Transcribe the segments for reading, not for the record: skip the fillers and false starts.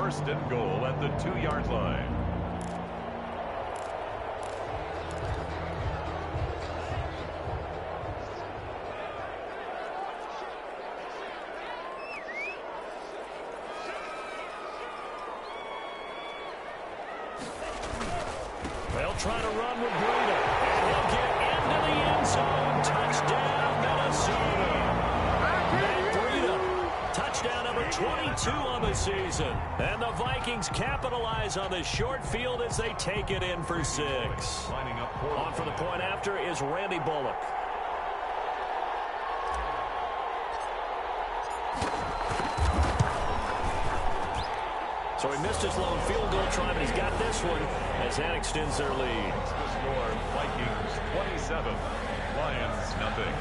first and goal at the 2-yard line. They'll try to run with Breida, and he'll get into the end zone. Touchdown, Minnesota. Matt Breida, touchdown number 22 on the season. And the Vikings capitalize on the short field as they take it in for 6. On for the point after is Randy Bullock. So he missed his lone field goal try, but he's got this one as that extends their lead. The score, Vikings 27, Lions nothing.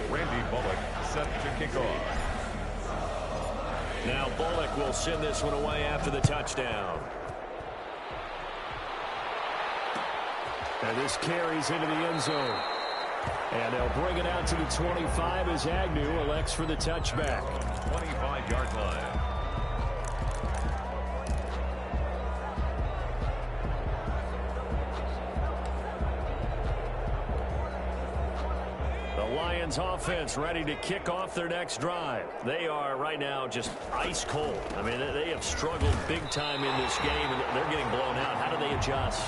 Randy Bullock set to kick off. Now Bullock will send this one away after the touchdown. And this carries into the end zone. And they'll bring it out to the 25 as Agnew elects for the touchback. 25-yard line. The Lions offense ready to kick off their next drive. They are right now just ice cold. I mean, they have struggled big time in this game, and they're getting blown out. How do they adjust?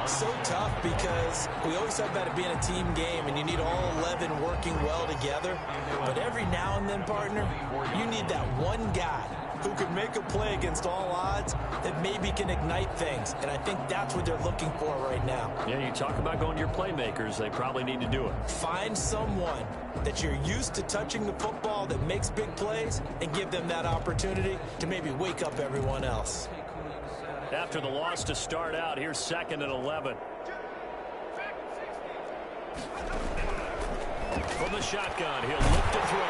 So tough because we always talk about it being a team game, and you need all 11 working well together. But every now and then, partner, you need that one guy who could make a play against all odds that maybe can ignite things. And I think that's what they're looking for right now. Yeah, you talk about going to your playmakers. They probably need to do it. Find someone that you're used to touching the football that makes big plays and give them that opportunity to maybe wake up everyone else. After the loss to start out, here's 2nd and 11. From the shotgun, he'll look to throw.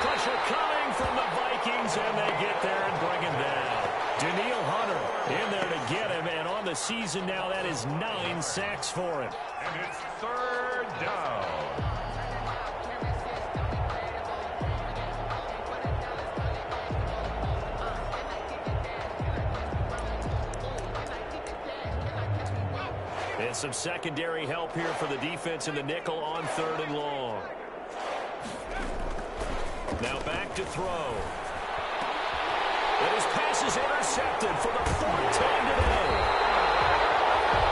Pressure coming from the Vikings, and they get there and bring him down. Daniil Hunter in there to get him, and on the season now, that is 9 sacks for him. And it's 3rd down. And some secondary help here for the defense in the nickel on 3rd and long. Now back to throw. And his pass is intercepted for the 4th time today.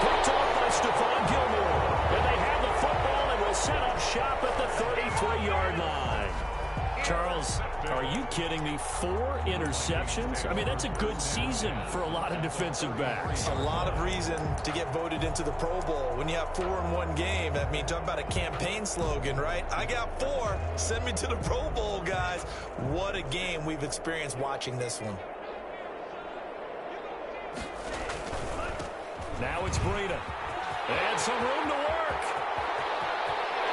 Picked off by Stephon Gilmore. And they have the football and will set up shop at the 33-yard line. Charles, are you kidding me? 4 interceptions? I mean, that's a good season for a lot of defensive backs. A lot of reason to get voted into the Pro Bowl. When you have 4 in one game, I mean, talk about a campaign slogan, right? I got 4. Send me to the Pro Bowl, guys. What a game we've experienced watching this one. Now it's Breida. And some room to work.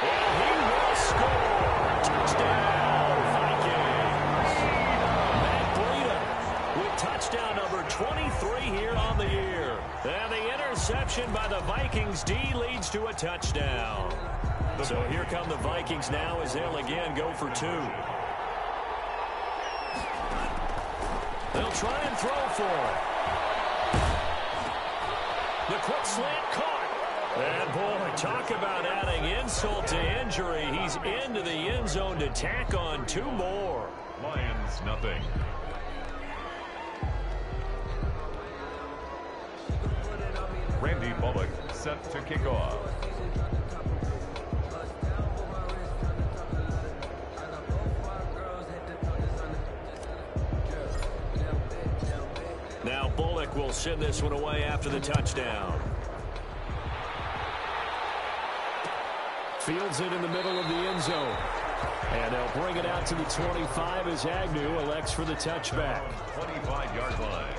And he will score. Touchdown, Vikings. Matt Breida with touchdown number 23 here on the year. And the interception by the Vikings D leads to a touchdown. So here come the Vikings now as they'll again go for 2. They'll try and throw for it. The quick slant caught. And, boy, talk about adding insult to injury. He's into the end zone to tack on 2 more. Lions nothing. Randy Bullock set to kick off. Now Bullock will send this one away after the touchdown. Fields it in the middle of the end zone. And they'll bring it out to the 25 as Agnew elects for the touchback. 25-yard line.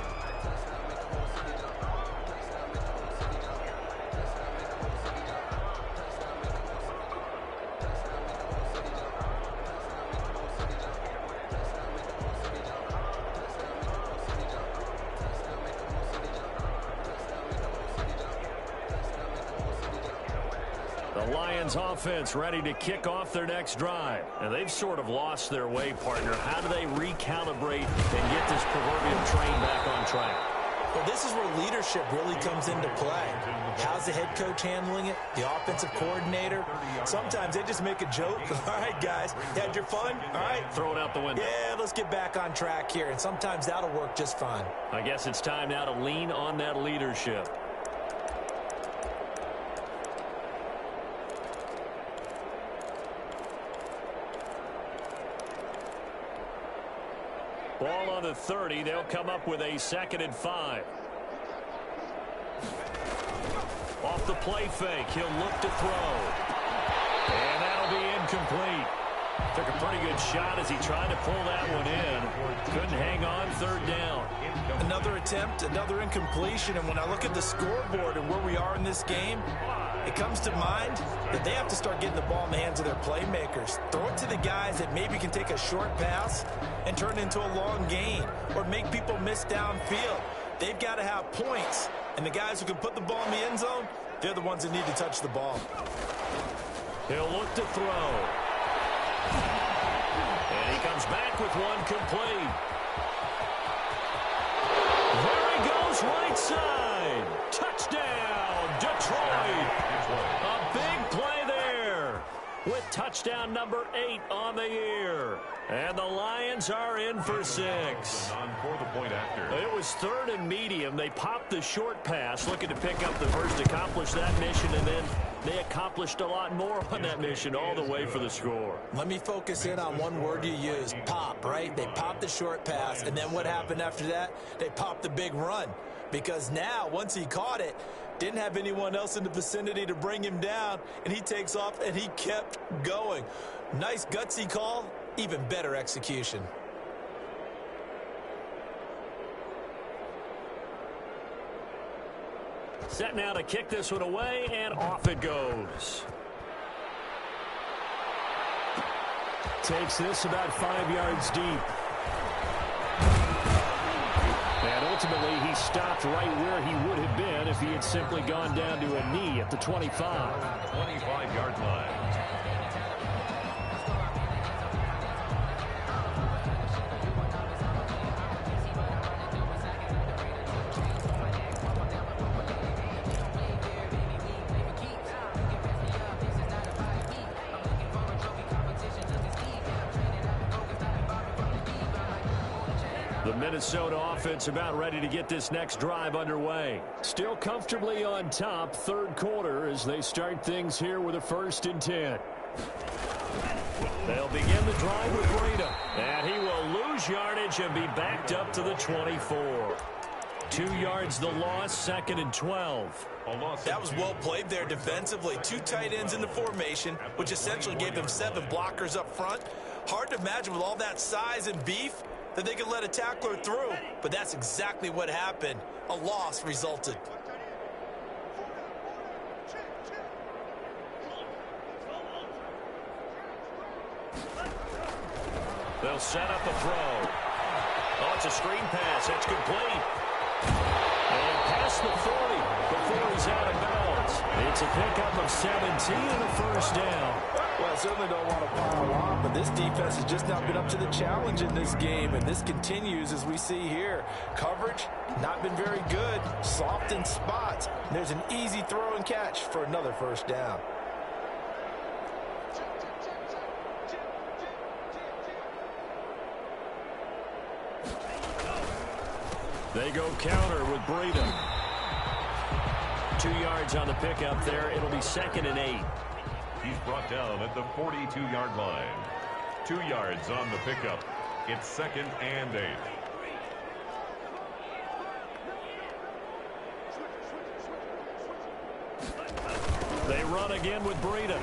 The Lions offense ready to kick off their next drive. And they've sort of lost their way, partner. How do they recalibrate and get this proverbial train back on track? Well, this is where leadership really comes into play. How's the head coach handling it? The offensive coordinator? Sometimes they just make a joke. All right, guys, you had your fun? All right. Throw it out the window. Yeah, let's get back on track here. And sometimes that'll work just fine. I guess it's time now to lean on that leadership. Ball on the 30. They'll come up with a 2nd and 5. Off the play fake. He'll look to throw. And that'll be incomplete. Took a pretty good shot as he tried to pull that one in. Couldn't hang on. 3rd down. Another attempt, another incompletion. And when I look at the scoreboard and where we are in this game, it comes to mind that they have to start getting the ball in the hands of their playmakers. Throw it to the guys that maybe can take a short pass and turn it into a long gain or make people miss downfield. They've got to have points. And the guys who can put the ball in the end zone, they're the ones that need to touch the ball. He'll look to throw. And he comes back with one complete. There he goes, right side. Touchdown, Detroit. A big play there with touchdown number 8 on the year. And the Lions are in for 6. For the point after. It was 3rd and medium. They popped the short pass, looking to pick up the first, accomplish that mission, and then they accomplished a lot more on that mission all the way for the score. Let me focus in on one word you used, pop, right? They popped the short pass, and then what happened after that? They popped the big run. Because now, once he caught it, didn't have anyone else in the vicinity to bring him down, and he takes off, and he kept going. Nice gutsy call, even better execution. Set now to kick this one away, and off it goes. Takes this about 5 yards deep. And ultimately, he stopped right where he would have been if he had simply gone down to a knee at the 25. 25-yard line. The Minnesota offense about ready to get this next drive underway. Still comfortably on top, 3rd quarter as they start things here with a 1st and 10. They'll begin the drive with Breida. And he will lose yardage and be backed up to the 24. 2 yards the loss, 2nd and 12. That was well played there defensively. 2 tight ends in the formation, which essentially gave them 7 blockers up front. Hard to imagine with all that size and beef that they could let a tackler through, but that's exactly what happened. A loss resulted. They'll set up a throw. Oh, it's a screen pass. That's complete. And past the 40 before he's out of bounds. It's a pickup of 17 and a 1st down. Well, I certainly don't want to pile on, but this defense has just not been up to the challenge in this game, and this continues as we see here. Coverage, not been very good, soft in spots. There's an easy throw and catch for another 1st down. They go counter with Breida. 2 yards on the pickup there. It'll be 2nd and 8. He's brought down at the 42-yard line. 2 yards on the pickup. It's 2nd and 8. They run again with Breida.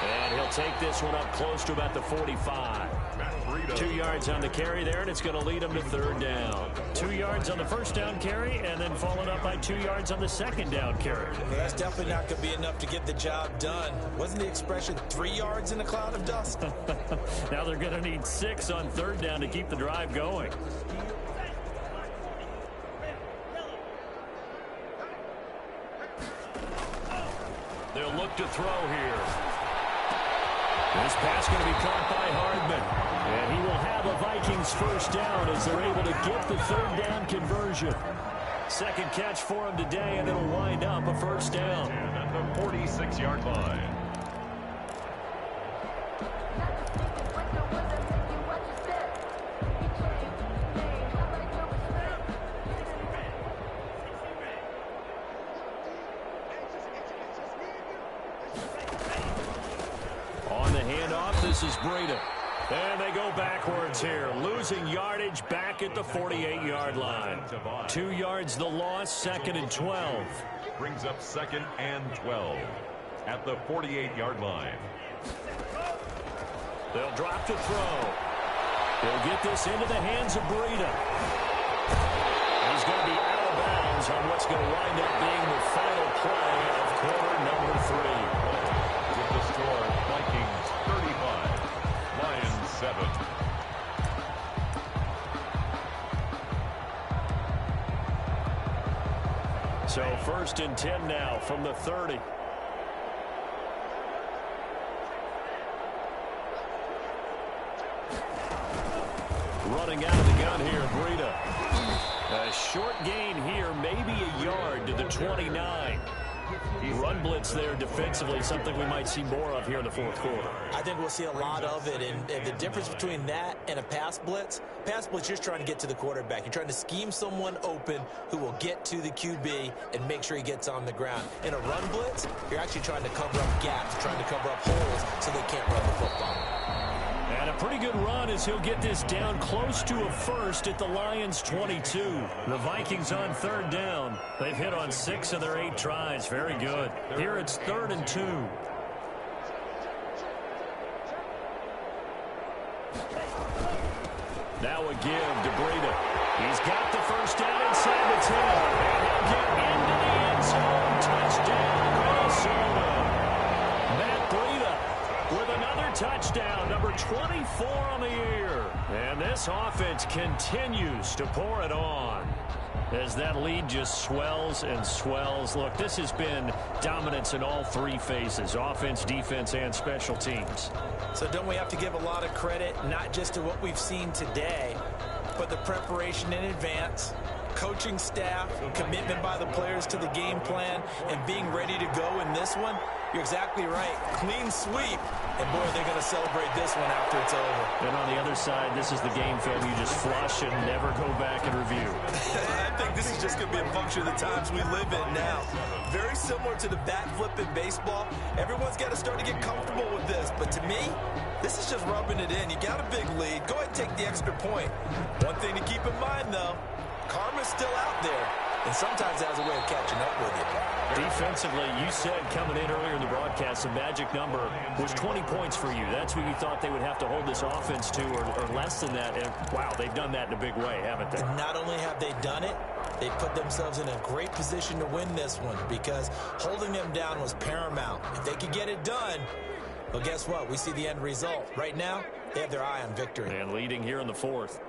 And he'll take this one up close to about the 45. 2 yards on the carry there, and it's going to lead him to 3rd down. 2 yards on the 1st down carry, and then followed up by 2 yards on the 2nd down carry. Well, that's definitely not going to be enough to get the job done. Wasn't the expression 3 yards in a cloud of dust? Now they're going to need 6 on 3rd down to keep the drive going. They'll look to throw here. This pass going to be caught by Hardman. And he will have a Vikings first down as they're able to get the third down conversion. Second catch for him today, and it'll wind up a first down. And at the 46-yard line. On the handoff, this is Breida. And they go backwards here, losing yardage back at the 48-yard line. 2 yards the loss, second and 12. Brings up second and 12 at the 48-yard line. They'll drop to throw. They'll get this into the hands of Breida. He's going to be out of bounds on what's going to wind up being the final play of quarter number 3. With the score, Vikings 35. 7. So first and 10 now from the 30. Running out of the gun here, Breida. A short gain here, maybe a yard to the 29. Run blitz there defensively, something we might see more of here in the fourth quarter. I think we'll see a lot of it, and the difference between that and a pass blitz, you're just trying to get to the quarterback. You're trying to scheme someone open who will get to the QB and make sure he gets on the ground. In a run blitz, you're actually trying to cover up gaps, trying to cover up holes so they can't run the football. And a pretty good run as he'll get this down close to a first at the Lions' 22. The Vikings on third down. They've hit on 6 of their 8 tries. Very good. Here it's 3rd and 2. Now a give to Breida. He's got the first down inside the 10. And he'll get into the end zone. Touchdown, Minnesota. Matt Breida with another touchdown, number 24 on the year. And this offense continues to pour it on as that lead just swells and swells. Look, this has been dominance in all 3 phases, offense, defense, and special teams. So don't we have to give a lot of credit, not just to what we've seen today, but the preparation in advance, coaching staff, commitment by the players to the game plan, and being ready to go in this one? You're exactly right. Clean sweep. And, boy, they're going to celebrate this one after it's over. And on the other side, this is the game film you just flush and never go back and review. I think this is just going to be a function of the times we live in now. Very similar to the bat flip in baseball. Everyone's got to start to get comfortable with this. But to me, this is just rubbing it in. You got a big lead. Go ahead and take the extra point. One thing to keep in mind, though, karma's still out there. And sometimes it has a way of catching up with you. Defensively, you said coming in earlier in the broadcast, the magic number was 20 points for you. That's what you thought they would have to hold this offense to, or less than that. And, wow, they've done that in a big way, haven't they? Not only have they done it, they put themselves in a great position to win this one because holding them down was paramount. If they could get it done, well, guess what? We see the end result. Right now, they have their eye on victory. And leading here in the 4th.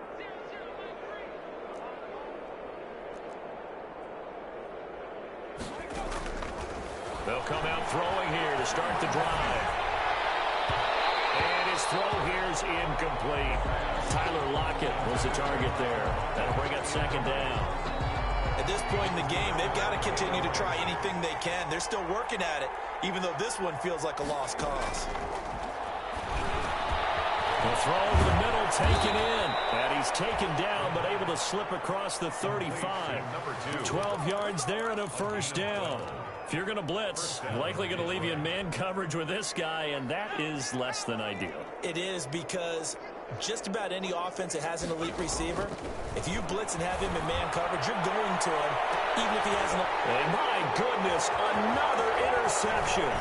They'll come out throwing here to start the drive. And his throw here's incomplete. Tyler Lockett was the target there. That'll bring up second down. At this point in the game, they've got to continue to try anything they can. They're still working at it, even though this one feels like a lost cause. The throw over the middle, taken in. And he's taken down, but able to slip across the 35. 12 yards there and a first down. If you're going to blitz, likely going to leave you in man coverage with this guy, and that is less than ideal. It is because just about any offense that has an elite receiver, if you blitz and have him in man coverage, you're going to him, even if he has an... And my goodness, another interception.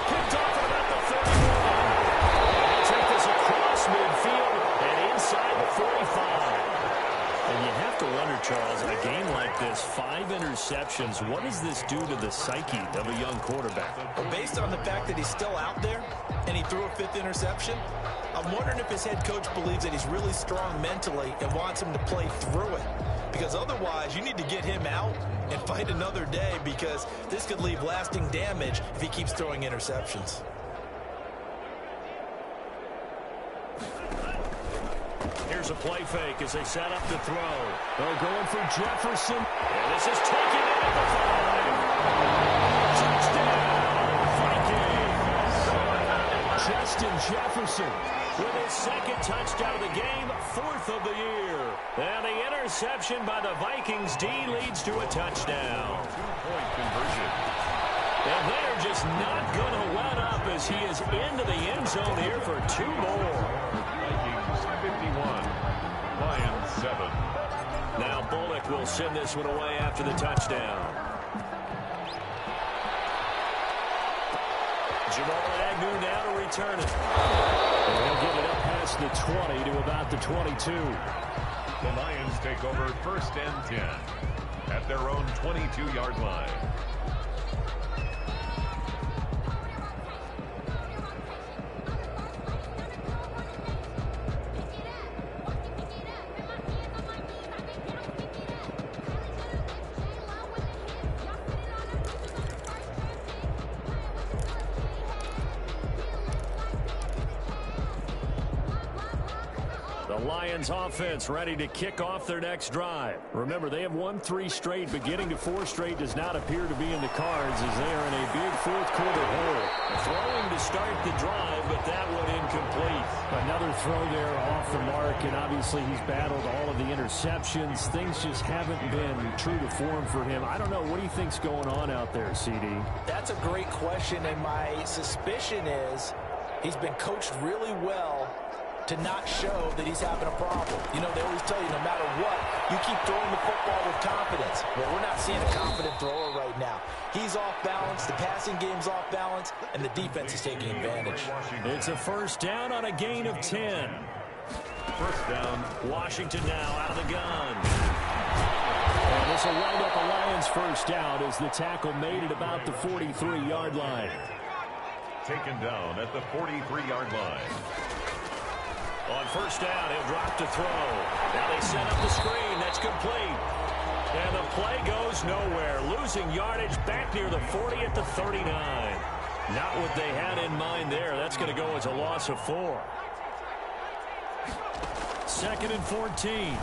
Picked off at about the 31. And he'll take this across midfield and inside the 45. And you have to wonder, Charles, in a game like this, 5 interceptions, what does this do to the psyche of a young quarterback? Well, based on the fact that he's still out there and he threw a 5th interception, I'm wondering if his head coach believes that he's really strong mentally and wants him to play through it. because otherwise you need to get him out and fight another day, because this could leave lasting damage if he keeps throwing interceptions. Here's a play fake as they set up to throw. They're going for Jefferson. And this is taken in at the 5. Touchdown, Vikings. Justin Jefferson with his second touchdown of the game, 4th of the year. And the interception by the Vikings D leads to a touchdown. 2-point conversion. And they're just not going to let up as he is into the end zone here for 2 more. Vikings 51, Lions 7. Now Bullock will send this one away after the touchdown. Jamal Agnew now to return it. And he'll get it up past the 20 to about the 22. The Lions take over 1st and 10 at their own 22-yard line. Lions offense ready to kick off their next drive. Remember, they have won 3 straight, but getting to 4 straight does not appear to be in the cards as they are in a big 4th quarter hole. Throwing to start the drive, but that one incomplete. Another throw there off the mark, and obviously he's battled all of the interceptions. Things just haven't been true to form for him. I don't know. What do you think's going on out there, CD? That's a great question, and my suspicion is he's been coached really well to not show that he's having a problem. You know, they always tell you no matter what, you keep throwing the football with confidence. Well, we're not seeing a confident thrower right now. He's off balance, the passing game's off balance, and the defense is taking advantage. It's a 1st down on a gain of 10. 1st down. Washington now out of the gun. And this will wind up a Lions 1st down as the tackle made it about the 43-yard line. Taken down at the 43-yard line. On 1st down, he'll drop to throw. Now they set up the screen. That's complete. And the play goes nowhere. Losing yardage back near the 40 at the 39. Not what they had in mind there. That's going to go as a loss of 4. 2nd and 14.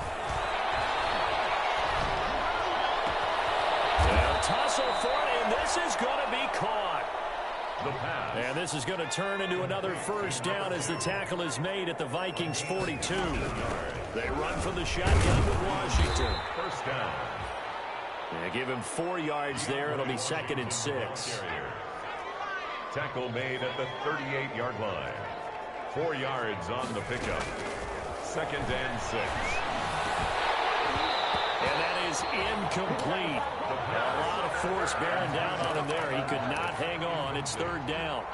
They'll tussle for it, and this is going to be caught. The pass. And this is going to turn into another 1st down as the tackle is made at the Vikings 42. They run from the shotgun with Washington. 1st down. They give him 4 yards there. It'll be 2nd and 6. Tackle made at the 38-yard line. 4 yards on the pickup. 2nd and 6. And that is incomplete. A lot of force bearing down on him there. He could not hang on. It's 3rd down.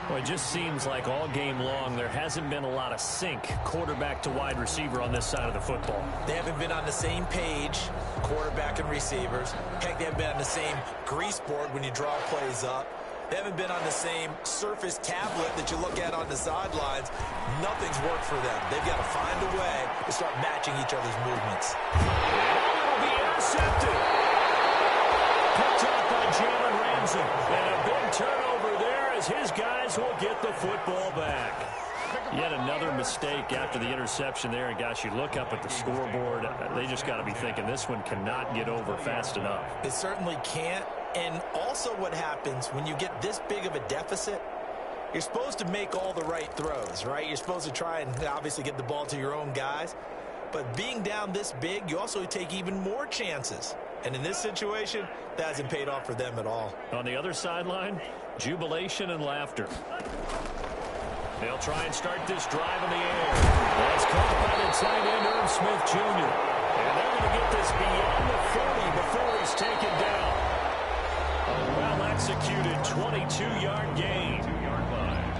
Well, it just seems like all game long there hasn't been a lot of sync quarterback to wide receiver on this side of the football. They haven't been on the same page, quarterback and receivers. Heck, they haven't been on the same grease board when you draw plays up. They haven't been on the same surface tablet that you look at on the sidelines. Nothing's worked for them. They've got to find a way to start matching each other's movements. It'll be intercepted. Picked up by Jalen Ramsey. And a big turnover there as his guys will get the football back. Yet another mistake after the interception there. And, gosh, you look up at the scoreboard. They just got to be thinking this one cannot get over fast enough. It certainly can't. And also what happens when you get this big of a deficit, you're supposed to make all the right throws, right? You're supposed to try and obviously get the ball to your own guys. But being down this big, you also take even more chances. And in this situation, that hasn't paid off for them at all. On the other sideline, jubilation and laughter. They'll try and start this drive in the air. That's caught by the tight end, Irv Smith Jr. And they're going to get this beyond the 40 before he's taken down. A well-executed 22-yard gain. 2-yard line.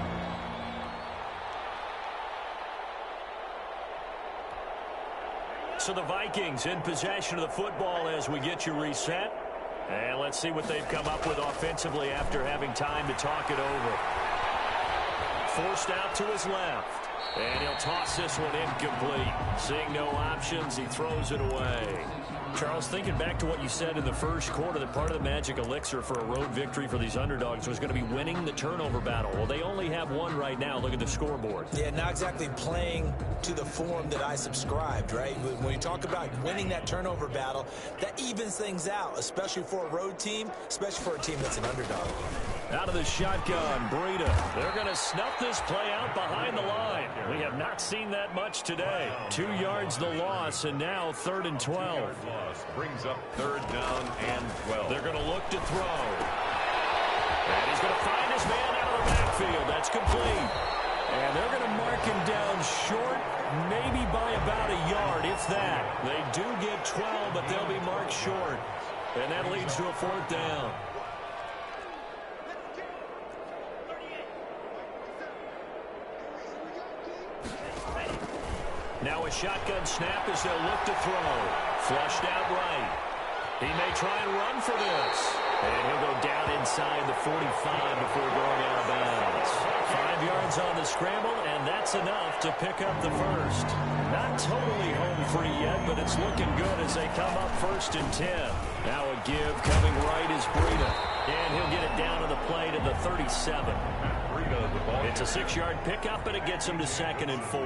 So the Vikings in possession of the football as we get you reset. And let's see what they've come up with offensively after having time to talk it over. Forced out to his left. And he'll toss this one incomplete. Seeing no options, he throws it away. Charles, thinking back to what you said in the first quarter, that part of the magic elixir for a road victory for these underdogs was going to be winning the turnover battle. Well, they only have one right now. Look at the scoreboard. Yeah, not exactly playing to the form that I subscribed, right? When you talk about winning that turnover battle, that evens things out, especially for a road team, especially for a team that's an underdog. Out of the shotgun, Breida. They're going to snuff this play out behind the line. We have not seen that much today. 2 yards the loss, and now 3rd and 12. Brings up 3rd down and 12. They're going to look to throw. And he's going to find his man out of the backfield. That's complete. And they're going to mark him down short, maybe by about a yard, if that. They do get 12, but they'll be marked short. And that leads to a 4th down. Now a shotgun snap as they'll look to throw. Flushed out right. He may try and run for this. And he'll go down inside the 45 before going out of bounds. 5 yards on the scramble, and that's enough to pick up the first. Not totally home free yet, but it's looking good as they come up 1st and 10. Now a give coming right is Breida. And he'll get it down to the play to the 37. It's a 6-yard pickup, and it gets him to 2nd and 4.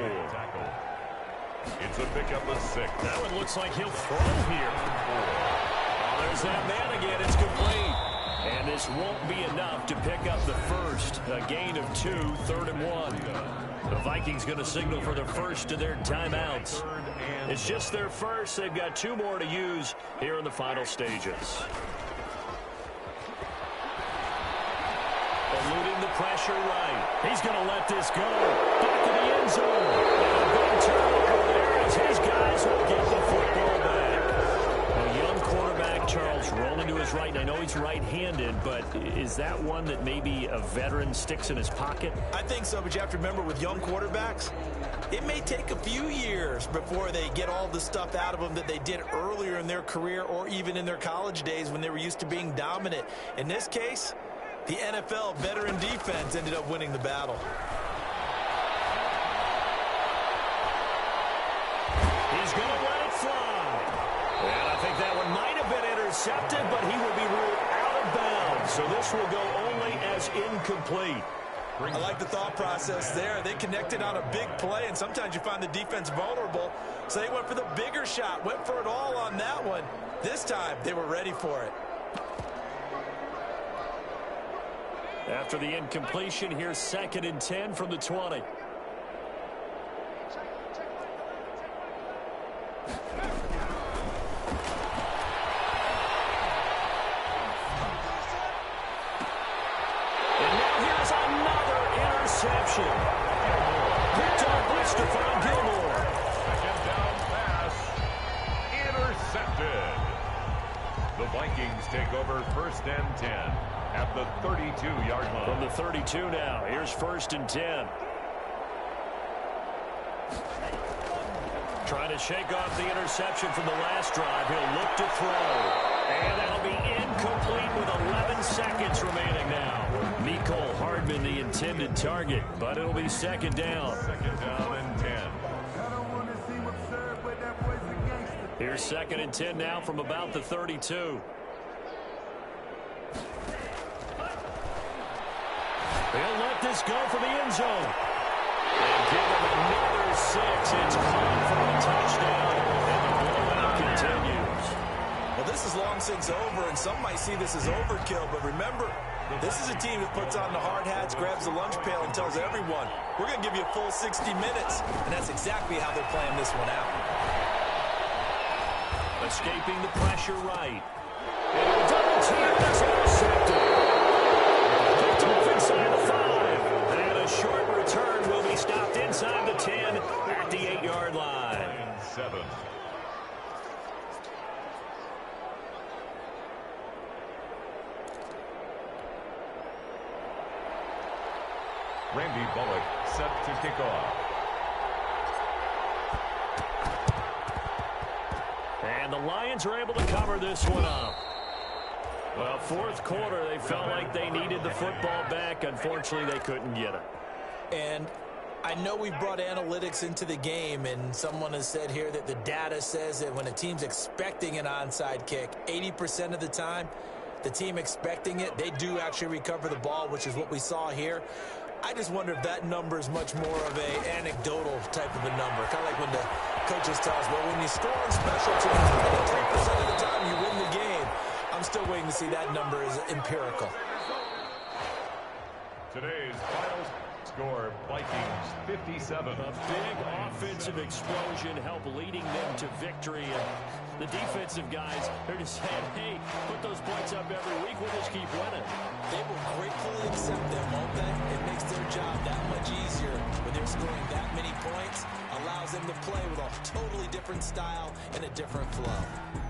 It's a pickup of 6. That one looks like he'll throw here. Oh, there's that man again. It's complete. And this won't be enough to pick up the first. A gain of 2, 3rd and 1. The Vikings going to signal for their first of their timeouts. It's just their first. They've got 2 more to use here in the final stages. Eluding the pressure right. He's going to let this go. Back to the end zone. And a big turnover there as his guys will get the football back. A young quarterback, Charles, rolling to his right. And I know he's right-handed, but is that one that maybe a veteran sticks in his pocket? I think so, but you have to remember with young quarterbacks, it may take a few years before they get all the stuff out of them that they did earlier in their career or even in their college days when they were used to being dominant. In this case, the NFL veteran defense ended up winning the battle. He's going to let it fly. And I think that one might have been intercepted, but he will be ruled out of bounds. So this will go only as incomplete. I like the thought process there. They connected on a big play, and sometimes you find the defense vulnerable. So they went for the bigger shot, went for it all on that one. This time, they were ready for it. After the incompletion, here's 2nd and 10 from the 20. And now here's another interception. Picked up by Stephon Gilmore. 2nd down pass. Intercepted. The Vikings take over 1st and 10. At the 32-yard line. From the 32 now. Here's 1st and 10. Trying to shake off the interception from the last drive. He'll look to throw. And that'll be incomplete with 11 seconds remaining now. Mecole Hardman, the intended target, but it'll be 2nd down. 2nd down and 10. Here's 2nd and 10 now from about the 32. They'll let this go for the end zone. And give them another 6. It's caught for a touchdown. And the blowout continues. Well, this is long since over, and some might see this as overkill. But remember, this is a team that puts on the hard hats, grabs the lunch pail, and tells everyone, we're going to give you a full 60 minutes. And that's exactly how they're playing this one out. Escaping the pressure right. And a double team is intercepted. Inside the 5. And a short return will be stopped inside the 10 at the 8-yard line. 7. Randy Bullock set to kick off. And the Lions are able to cover this one up. Well, 4th quarter, they felt like they needed the football back. Unfortunately, they couldn't get it. And I know we've brought analytics into the game, and someone has said here that the data says that when a team's expecting an onside kick, 80% of the time, the team expecting it, they do actually recover the ball, which is what we saw here. I just wonder if that number is much more of an anecdotal type of a number. Kind of like when the coaches tell us, well, when you score on special teams, 83% of the time you win the game. I'm still waiting to see that number is empirical. Today's final score, Vikings 57. A big offensive explosion helped leading them to victory. And the defensive guys, they're just saying, hey, put those points up every week. We'll just keep winning. They will gratefully accept them, won't they? It makes their job that much easier when they're scoring that many points. Allows them to play with a totally different style and a different flow.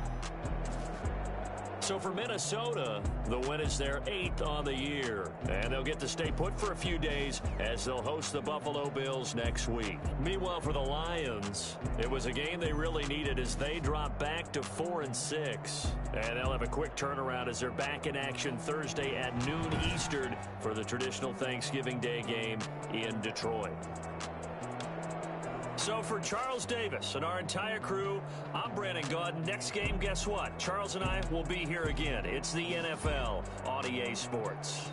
So for Minnesota, the win is their 8th on the year. And they'll get to stay put for a few days as they'll host the Buffalo Bills next week. Meanwhile, for the Lions, it was a game they really needed as they drop back to 4-6. And they'll have a quick turnaround as they're back in action Thursday at noon Eastern for the traditional Thanksgiving Day game in Detroit. So for Charles Davis and our entire crew, I'm Brandon Gaudin. Next game, guess what? Charles and I will be here again. It's the NFL on EA Sports.